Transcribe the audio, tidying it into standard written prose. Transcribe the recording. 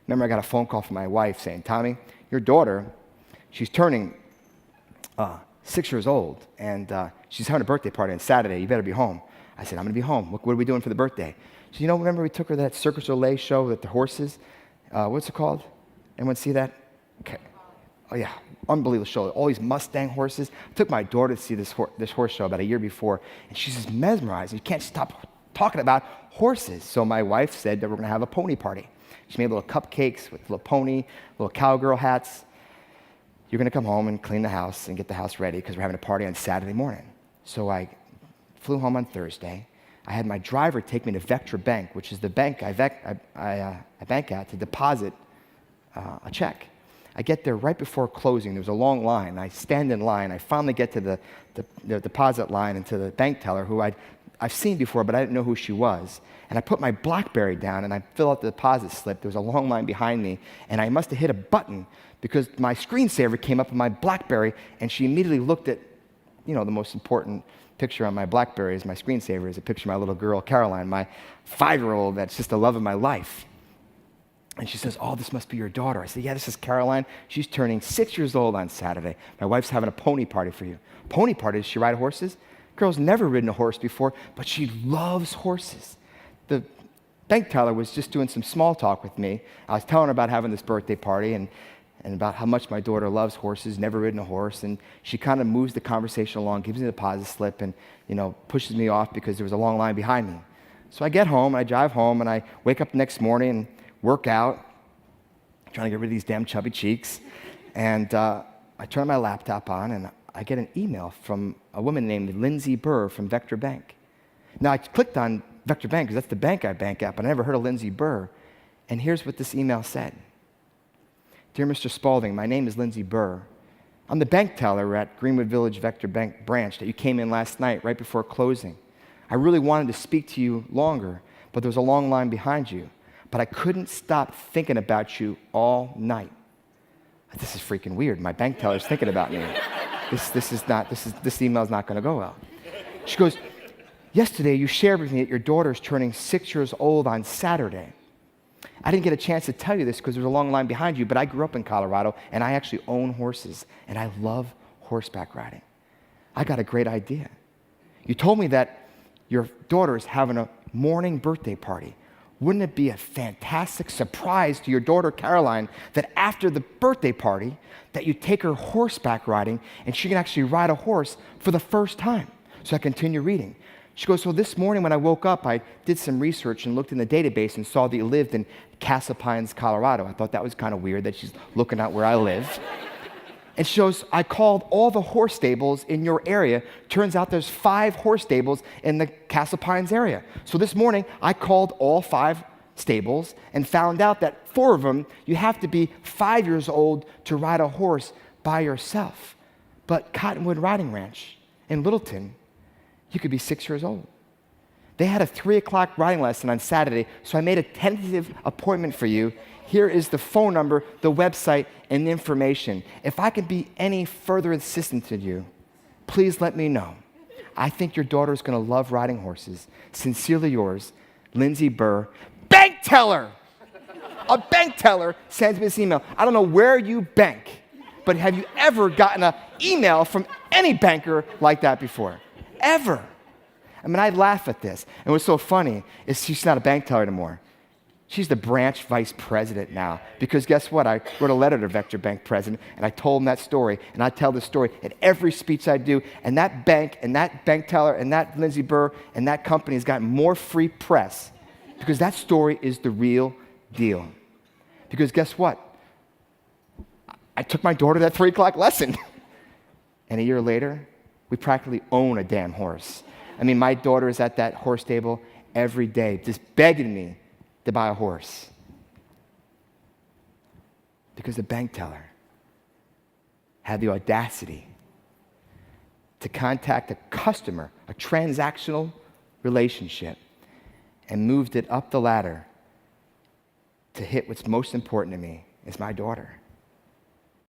Remember, I got a phone call from my wife saying, Tommy, your daughter, she's turning 6 years old, and she's having a birthday party on Saturday. You better be home. I said, I'm going to be home. What are we doing for the birthday? She said, remember we took her to that Circus Olay show with the horses? What's it called? Anyone see that? Okay. Oh, yeah. Unbelievable show. All these Mustang horses. I took my daughter to see this horse show about a year before, and she's just mesmerized. You can't stop talking about horses. So my wife said that we're going to have a pony party. She made little cupcakes with little pony, little cowgirl hats. You're going to come home and clean the house and get the house ready because we're having a party on Saturday morning. So I flew home on Thursday. I had my driver take me to Vectra Bank, which is the bank I bank at to deposit a check. I get there right before closing. There's a long line. I stand in line. I finally get to the deposit line and to the bank teller who I've seen before, but I didn't know who she was. And I put my BlackBerry down and I fill out the deposit slip. There was a long line behind me, and I must have hit a button because my screensaver came up on my BlackBerry, and she immediately looked at, the most important picture on my BlackBerry is my screensaver is a picture of my little girl, Caroline, my 5-year-old that's just the love of my life. And she says, oh, this must be your daughter. I said, yeah, this is Caroline. She's turning 6 years old on Saturday. My wife's having a pony party for you. Pony party? Does she ride horses? Girl's never ridden a horse before, but she loves horses. The bank teller was just doing some small talk with me. I was telling her about having this birthday party and about how much my daughter loves horses, never ridden a horse, and she kind of moves the conversation along, gives me the deposit slip, and pushes me off because there was a long line behind me. So I get home, and I drive home, and I wake up the next morning and work out, trying to get rid of these damn chubby cheeks, and I turn my laptop on, and I get an email from a woman named Lindsay Burr from Vectra Bank. Now, I clicked on Vectra Bank because that's the bank I bank at, but I never heard of Lindsay Burr, and here's what this email said. Dear Mr. Spaulding, my name is Lindsay Burr. I'm the bank teller at Greenwood Village Vectra Bank branch that you came in last night right before closing. I really wanted to speak to you longer, but there was a long line behind you. But I couldn't stop thinking about you all night. This is freaking weird. My bank teller's thinking about me. This email's not going to go well. She goes, yesterday you shared with me that your daughter's turning 6 years old on Saturday. I didn't get a chance to tell you this because there's a long line behind you, but I grew up in Colorado, and I actually own horses, and I love horseback riding. I got a great idea. You told me that your daughter is having a morning birthday party. Wouldn't it be a fantastic surprise to your daughter, Caroline, that after the birthday party, that you take her horseback riding, and she can actually ride a horse for the first time? So I continue reading. She goes, so this morning when I woke up, I did some research and looked in the database and saw that you lived in Casa Pines, Colorado. I thought that was kind of weird that she's looking at where I live. And she goes, I called all the horse stables in your area. Turns out there's 5 horse stables in the Casa Pines area. So this morning, I called all 5 stables and found out that 4 of them, you have to be 5 years old to ride a horse by yourself. But Cottonwood Riding Ranch in Littleton, you could be 6 years old. They had a 3 o'clock riding lesson on Saturday, so I made a tentative appointment for you. Here is the phone number, the website, and the information. If I can be any further assistance to you, please let me know. I think your daughter is going to love riding horses. Sincerely yours, Lindsay Burr, bank teller. A bank teller sends me this email. I don't know where you bank, but have you ever gotten an email from any banker like that before? Ever. I mean, I laugh at this. And what's so funny is she's not a bank teller anymore. She's the branch vice president now. Because guess what? I wrote a letter to Vectra Bank president, and I told him that story. And I tell the story at every speech I do. And that bank teller and that Lindsay Burr and that company has gotten more free press because that story is the real deal. Because guess what? I took my daughter to that 3 o'clock lesson. And a year later, we practically own a damn horse. I mean, my daughter is at that horse stable every day, just begging me to buy a horse. Because the bank teller had the audacity to contact a customer, a transactional relationship, and moved it up the ladder to hit what's most important to me, is my daughter.